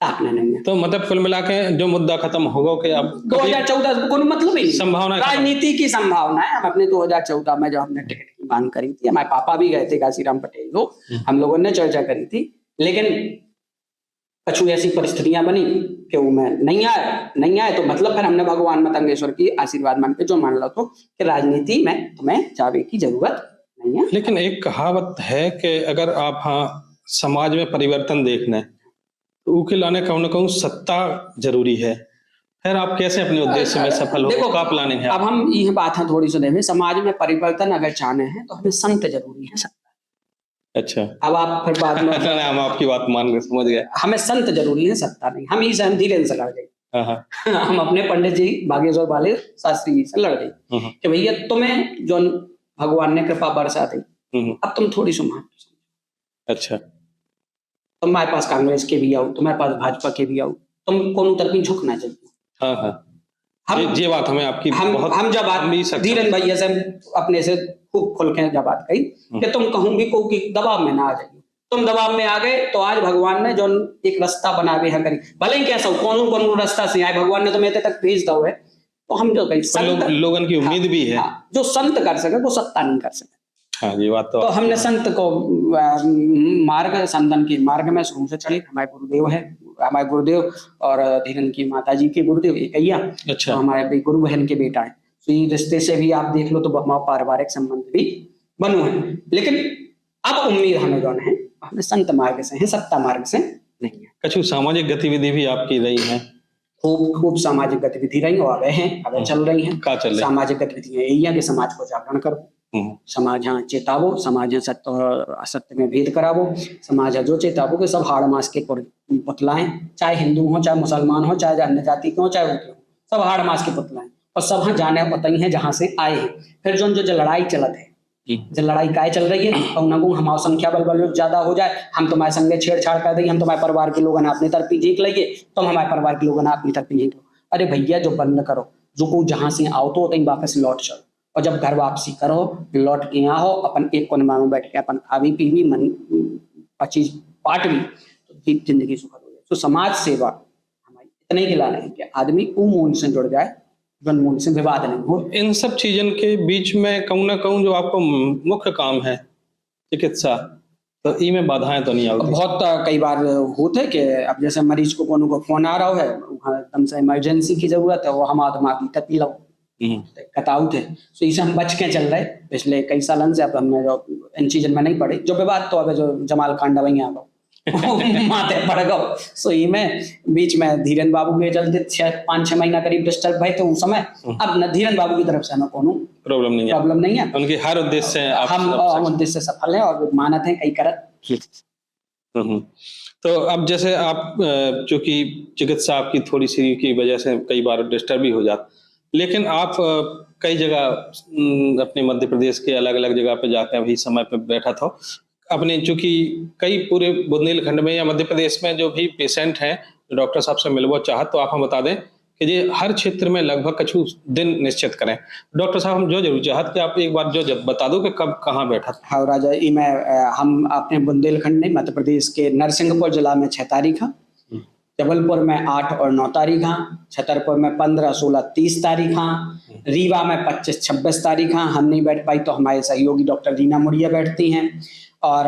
ताकना नहीं है। तो मतलब कुल मिला के जो मुद्दा खत्म होगा कि अब 2014 को मतलब ही संभावना राजनीति की संभावना है। हम अपने 2014 में जब हमने टिकट की मांग करी थी, हमारे पापा भी गए थे काशीराम पटेल को, हम लोगों ने चर्चा करी थी, लेकिन कुछ ऐसी परिस्थितियां बनी कि वो मैं नहीं आए तो मतलब फिर हमने भगवान मतंगेश्वर की आशीर्वाद मांग के जो मान लो तो कि राजनीति में तुम्हें जावे की जरूरत नहीं है। लेकिन एक कहावत है कि अगर आप समाज में परिवर्तन देखना है तो उसके लाने कहूँ ना कहूँ सत्ता जरूरी है। फिर आप कैसे अपने उद्देश्य में सफल हो? देखो, क्या प्लानिंग है? अब हम ये बात है थोड़ी सी देखें, समाज में परिवर्तन अगर चाहने हैं तो हमें संत जरूरी है। अच्छा, अब आप फिर बाद में हम आपकी बात मान गए, समझ गए। हमें संत जरूरी है, सत्ता नहीं। हम ही हम धीरे से लड़ गए। हम अपने पंडित जी बागेश्वर वाले शास्त्री जी से लड़ गए कि भैया तुम्हें जो भगवान ने कृपा बरसा दी, अब तुम थोड़ी सुना। अच्छा, तुम्हारे पास कांग्रेस के भी आओ, तुम्हारे पास भाजपा के भी आओ, तुम कौन तरफ झुकना चाहिए। ये बात हमें आपकी हम जब बात धीरेन्द्र भैया से अपने से खूब खुल के जब बात कही कि तुम कहूंगी को कि दबाव में ना आ जाइए, तुम दबाव में आ गए तो आज भगवान ने जो एक रास्ता बनावे है करी, भले ही कैसा हो, कौन रास्ता से आए, भगवान ने तुम्हें तक भेज दो है। तो हम जो लोगन की उम्मीद भी है, जो संत कर सके वो सत्ता नहीं कर सके। हाँ, ये बात तो हमने संत को मार्ग संदन के मार्ग में शुरू से चले। हमारे गुरुदेव है, हमारे गुरुदेव और धीरन की माता जी के गुरुदेव एक भैया, अच्छा, तो हमारे गुरु बहन के बेटा है। तो ये रिश्ते से भी आप देख लो तो हमारा पारिवारिक संबंध भी बनो है। लेकिन अब उम्मीद हमें जो है हमें संत मार्ग से है, सत्ता मार्ग से नहीं है। कुछ सामाजिक गतिविधि भी आपकी रही है? खूब सामाजिक गतिविधि रही और अब चल रही है। सामाजिक गतिविधियां यही है कि समाज को जागरण करो, समाज यहाँ चेतावो, समाज यहाँ सत्य और असत्य में भेद करावो, समाज जो चेतावो कि सब हाड़ मास के पुतलाएं, चाहे हिंदू हो, चाहे मुसलमान हो, चाहे अन्य जाति के हो, चाहे उनके हो, सब हाड़ मास के पुतलाएं और सब हाँ जाने पता ही है जहाँ से आए हैं। फिर जो लड़ाई चलत है, जो लड़ाई काय चल रही है, कहूँ ना कहूँ हमारा संख्या बल ज्यादा हो जाए, हम तुम्हारे संगे छेड़छाड़ कर देंगे, हम तुम्हारे परिवार के लोग अपनी तरफ जीत लेंगे, तुम हमारे परिवार के लोग अपनी तरफ जीत लो। अरे भैया जो बंद करो, जो को जहाँ से आओ तो कहीं वापस लौट चलो, और जब घर वापसी करो लौट के यहाँ हो, अपन एक कोने में बैठ के अपन खावी पीवी मन चीज पाट भी, तो जिंदगी सुखद हो जाए। तो समाज सेवा हमारी इतने गिला नहीं कि आदमी उमून से जुड़ जाए, जनमूल से विवाद नहीं हो। इन सब चीजों के बीच में कहूँ ना कहूँ जो आपको मुख्य काम है चिकित्सा, तो इनमें बाधाएं तो नहीं आती? बहुत कई बार होते कि अब जैसे मरीज को कोनो को फोन आ रहा है, एकदम से इमरजेंसी की जरूरत है, वो हमारा दिमाग तपी लो कताउट है, तो इसे हम बच के चल रहे पिछले कई सालों से। अब हमने जो इन चीजों में नहीं पड़े, जो विवाद तो अब जो जमाल कांड वही आ गए माथे पड़ गए। सो ये में बीच में धीरेन्द्र बाबू के चलते 5-6 महीना करीब डिस्टर्ब भय, तो उस समय अब न धीरेन्द्र बाबू की तरफ से हमें कोनो प्रॉब्लम नहीं है। उनके हर उद्देश्य से हम उद्देश्य सफल है और मानत है कई करत। तो अब जैसे आप चूंकि चिकित्सा आपकी थोड़ी सी की वजह से कई बार डिस्टर्ब भी हो जाता, लेकिन आप कई जगह अपने मध्य प्रदेश के अलग अलग जगह पे जाकर वही समय पे बैठा था अपने, चूंकि कई पूरे बुंदेलखंड में या मध्य प्रदेश में जो भी पेशेंट हैं डॉक्टर साहब से मिलना चाहत, तो आप हम बता दें कि ये हर क्षेत्र में लगभग कुछ दिन निश्चित करें। डॉक्टर साहब हम जो जरूर चाहत कि आप एक बार जो बता दो कि कब कहाँ बैठा। हाँ राजा, हम अपने बुंदेलखंड में मध्य प्रदेश के नरसिंहपुर जिला में 6 तारीख है, जबलपुर में 8 और 9 तारीख, छतरपुर में 15, 16, 30 तारीख, रीवा में 25, 26 तारीख। हम नहीं बैठ पाई तो हमारे सहयोगी डॉक्टर रीना मुड़िया बैठती हैं, और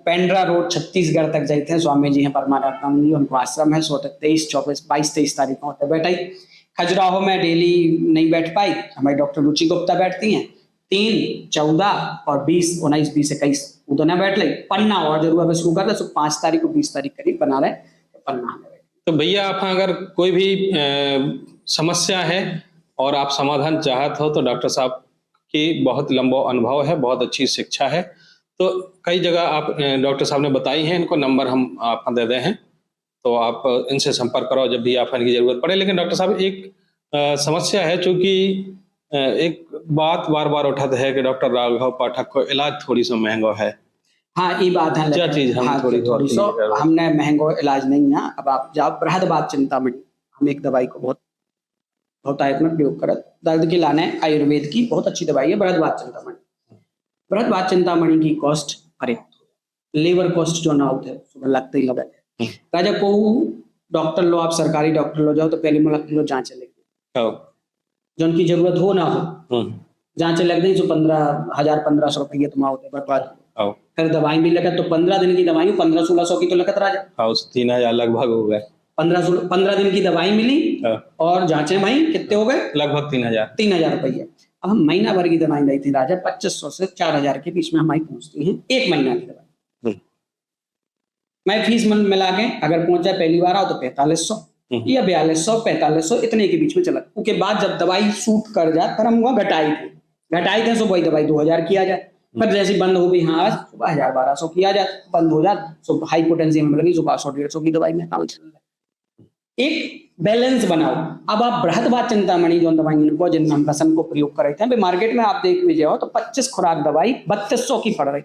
पेंड्रा रोड छत्तीसगढ़ तक जाते हैं, स्वामी जी हैं परमानंद जी, उनको आश्रम है, 23, 24, 22, 23 तारीख को बैठाई। खजुराहो में डेली नहीं बैठ पाई, हमारी डॉक्टर रुचि गुप्ता बैठती हैं, 3, 14 और 20, 19, 20, 21 उधर ना बैठ ले। पन्ना और जरूर शुरू कर रहे, 5 तारीख को 20 तारीख करीब बना रहे पन्ना में। तो भैया आप अगर कोई भी समस्या है और आप समाधान चाहते हो तो डॉक्टर साहब की बहुत लंबा अनुभव है, बहुत अच्छी शिक्षा है, तो कई जगह आप डॉक्टर साहब ने बताई हैं, इनको नंबर हम आप दे दे हैं, तो आप इनसे संपर्क करो जब भी आप इनकी जरूरत पड़े। लेकिन डॉक्टर साहब एक समस्या है, चूंकि एक बात बार बार उठत है कि डॉक्टर राघव पाठक को इलाज थोड़ी सा महंगा है। हाँ, ये बात है। क्या चीज हम हाँ, थोड़ी थोड़ी सो हमने महंगो इलाज नहीं है। अब आप जाओ बृहद चिंतामणि, हम एक दवाई को बहुत बहुतायत में प्रयोग करत दर्द की लाने आयुर्वेद की बहुत अच्छी दवाई है बृहद चिंतामणि। बृहद चिंतामणि की कॉस्ट अरे लेबर कॉस्ट जो ना होते सुबह लगते ही लगे राजा को डॉक्टर लो, आप सरकारी डॉक्टर लो जाओ तो पहले मुलाक किलो जांच लेगी जो उनकी जरूरत हो ना हो, जांच लग गई तो 15,000 1500 रुपये तुम्हारा होते बर्बाद। फिर दवाई भी लगा तो 15 दिन की दवाई 1500-1600 की तो लगत राजा। 3,000 लगभग हो गए। 15 दिन की दवाई मिली और जांचें भाई कितने हो गए लगभग 3,000 रुपये। अब हम महीना भर की दवाई लाई थी राजा 2500 से 4,000 के बीच में हमारी पहुंचती है एक महीना की दवाई। मैं फीस मिला के अगर पहुंच जाए पहली बार आओ तो 4500 या 4200 4500 इतने के बीच में चला। उसके बाद जब दवाई सूट कर जाए फिर हम घटाई थे सुबह दवाई 2000 किया जाए। फिर जैसे बंद हो गई हाँ सुबह 1000 1200 किया जाए, बंद हो जाए सुबह हाई पोटेंशियम में लगी सुबह 100-150 की दवाई में काम चल रहा है। एक बैलेंस बनाओ। अब आप बृहद चिंतामणि जो दवाई को जिन हम रसन को प्रयोग कर रहे थे मार्केट में आप देख लीजिए तो 25 खुराक दवाई 3200 की पड़ रही।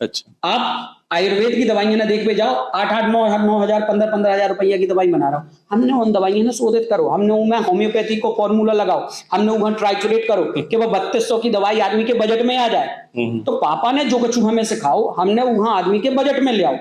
अच्छा, आप आयुर्वेद की दवाइयां ना देख पे जाओ 8-8 9,000 15,000 रुपया की दवाई बना रहा हूँ। हमने उन दवाइयों ने शोधित करो, हमने उनमें होम्योपैथी को फॉर्मूला लगाओ, हमने उन्हें ट्राइचुलेट करो कि वो 3200 की दवाई आदमी के बजट में आ जाए। तो पापा ने जो कछु हमें सिखाओ हमने वहां आदमी के बजट में ले आओ।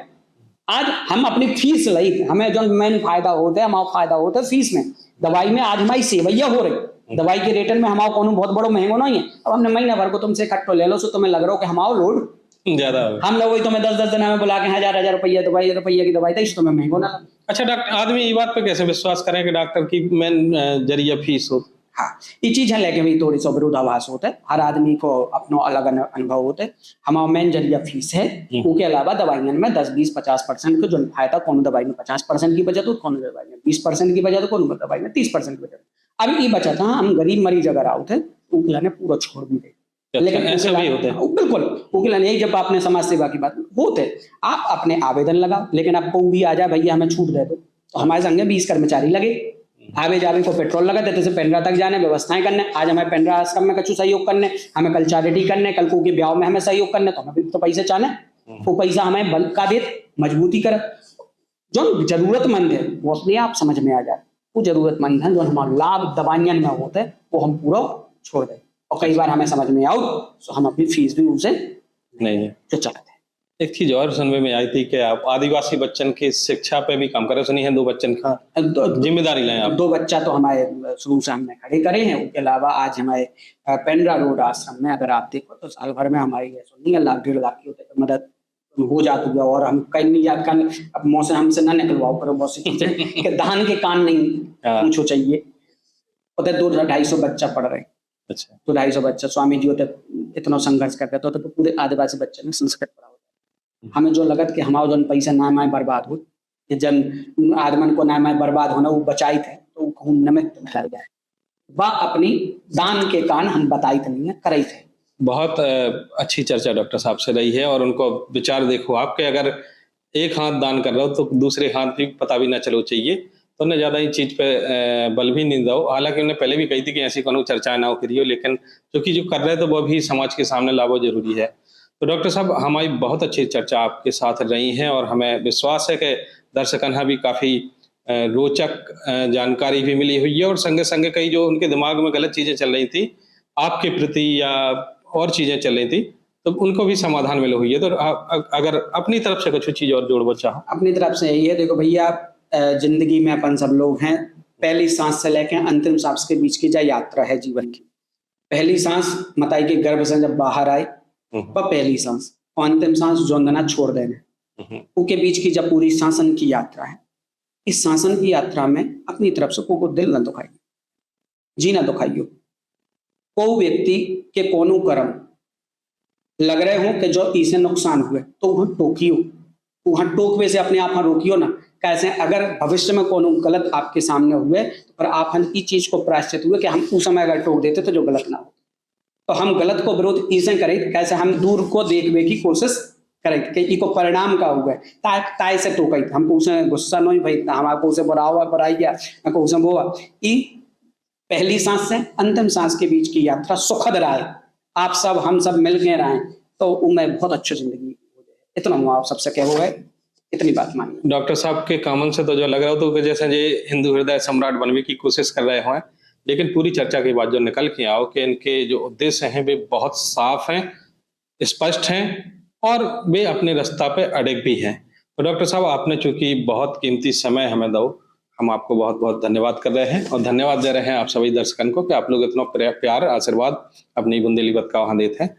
आज हम अपनी फीस लाई हमें जो मेन फायदा होता है हमारा फायदा होता है फीस में, दवाई में आज हमारी सेवैया हो रही। दवाई के रेटन में हमारा कोनो बहुत बड़ो महंगो नहीं है। अब हमने महीना भर को तुमसे इकट्ठो ले लो सो तुम्हें लग रहा हो कि हमारा लोड ज्यादा हमने वही तुम्हें 10-10 दिन में बुला के 1,000 रुपया दवाई की दवाई था तुम्हें महंगो ना। अच्छा डॉक्टर, आदमी ये बात पे कैसे विश्वास करें कि डॉक्टर की मेन जरिया फीस हो? हाँ, ये चीज है लेकिन भी थोड़ी सा विरोधाभास होता है। हर आदमी को अपना अलग अनुभव होता है। हमारा मेन जरिया फीस है, उसके अलावा दवाइयों में 10-20-50% का जो फायदा कौन दवाई में 50% की बचत हो, कौन दवाई में 20% की बचत हो, कौन दवाई में 30% की बचत। अब ये बचत हम गरीब मरीज अगर आओ थे उनके पूरा छोड़ भी दे। लेकिन ऐसे भी होते हैं बिल्कुल वकील नहीं। जब आपने समाज सेवा की बात होते आप अपने आवेदन लगाओ, लेकिन आपको भी आ जाए भैया हमें छूट दे दो तो हमारे संगे 20 कर्मचारी लगे, आवे जावे को पेट्रोल लगा देते से पेंड्रा तक जाने व्यवस्थाएं करने। आज हमें पेंड्रा आश्रम में कछु सहयोग करने, हमें कल चैरिटी करने, कल को के ब्याह में हमें सहयोग करने तो हमें तो पैसे चाहने वो पैसा हमें बल का दे मजबूती कर। जो जरूरतमंद है वो अपने आप समझ में आ जाए। वो जरूरतमंद है जो हमारा लाभ दवाइयां में होता है वो हम पूरा छोड़ दें और कई बार हमें समझ में आओ तो हम अपनी फीस भी उनसे नहीं तो चलाते। एक चीज और सुनने में आई थी कि आप आदिवासी बच्चन की शिक्षा पे भी काम करे, सुनी है 2 बच्चन का जिम्मेदारी लें आप? 2 बच्चा तो हमारे शुरू से हमने खड़े करे हैं। उसके अलावा आज हमारे पेंड्रा रोड आश्रम में अगर आप देखो तो साल भर में हमारी 1.5 लाख 1.5 लाख की मदद हो जाती है। और हम कहीं नहीं याद कर अब मौसम हमसे ना निकलवाओ करो बहुत सी चीजें कि धान के कान नहीं पूछो चाहिए। 200-250 बच्चा पढ़ रहे। अच्छा, 250 बच्चा स्वामी जी होते इतना संघर्ष करते तो पूरे आदिवासी बच्चे ने संस्कृत पढ़ा होता। हमें जो लगत कि हमारा जो पैसा ना माए बर्बाद हो, जन आदमन को ना माए बर्बाद होना वो बचाई थे तो खून नमित फैल जाए वह अपनी दान के कान हम बताई थे नहीं करे थे। बहुत अच्छी चर्चा डॉक्टर साहब से रही है और उनको विचार देखो आपके अगर एक हाथ दान कर रहे हो तो दूसरे हाथ भी पता भी ना चलो चाहिए तो उन्हें ज्यादा इस चीज पे बल भी नहीं दो। हालांकि उन्हें पहले भी कही थी कि ऐसी कोनो चर्चा ना हो करियो, लेकिन क्योंकि जो कर रहे तो वो भी समाज के सामने लाभो जरूरी है। तो डॉक्टर साहब हमारी बहुत अच्छी चर्चा आपके साथ रही है और हमें विश्वास है कि दर्शकों भी काफी रोचक जानकारी भी मिली हुई है और संगे संगे कई जो उनके दिमाग में गलत चीजें चल रही थी आपके प्रति या और चीजें चल रही थी तो उनको भी समाधान मिला हुई है। तो अगर अपनी तरफ से कुछ चीज और जोड़ना चाहो? अपनी तरफ से यही है, देखो भैया जिंदगी में अपन सब लोग हैं, पहली सांस से लेकर अंतिम सांस के बीच की जो यात्रा है जीवन की, पहली सांस माता के गर्भ से जब बाहर आए वह पहली सांस और अंतिम सांस जोंदना छोड़ देने उसके बीच की जब पूरी शासन की यात्रा है। इस शासन की यात्रा में अपनी तरफ से को दिल न दुखाइए, जी ना दुखाइयो। को व्यक्ति के कोनो कर्म लग रहे हो कि जो इसे नुकसान हुए तो वहां टोकियो, वहां टोकवे से अपने आप रोकियो ना। कैसे अगर भविष्य में कोनो गलत आपके सामने हुए पर आप इस चीज को प्रायश्चित हुए कि हम उस समय अगर टोक देते तो जो गलत ना हो तो हम गलत को विरोध इसे करें। कैसे हम दूर को देखने की कोशिश करें कि इको परिणाम का हुआ ताय से टोकई हम उसे गुस्सा नहीं भाई हमारा को उसे बुरा हुआ बुराई गया को उसे वो पहली सांस से अंतिम सांस के बीच की यात्रा सुखद रहे, आप सब हम सब मिल के रहें तो उम्मीद बहुत अच्छी जिंदगी हो जाए। इतना मैं आप सबसे कह हुआ है, इतनी बात मानिए। डॉक्टर साहब के कॉमन से तो जो लग रहा हो तो कि जैसे ये हिंदू हृदय सम्राट बनने की कोशिश कर रहे हो, लेकिन पूरी चर्चा के बाद जो निकल के आओ कि इनके जो उद्देश्य हैं वे बहुत साफ हैं, स्पष्ट हैं और वे अपने रास्ता पे अड़िग भी हैं। तो डॉक्टर साहब आपने चूंकि बहुत कीमती समय हमें दो, हम आपको बहुत बहुत धन्यवाद कर रहे हैं और धन्यवाद दे रहे हैं आप सभी दर्शकों को कि आप लोग इतना प्यार आशीर्वाद अपनी बुंदेली बात का वहां देते हैं।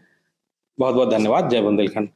बहुत बहुत धन्यवाद। जय बुंदेलखंड।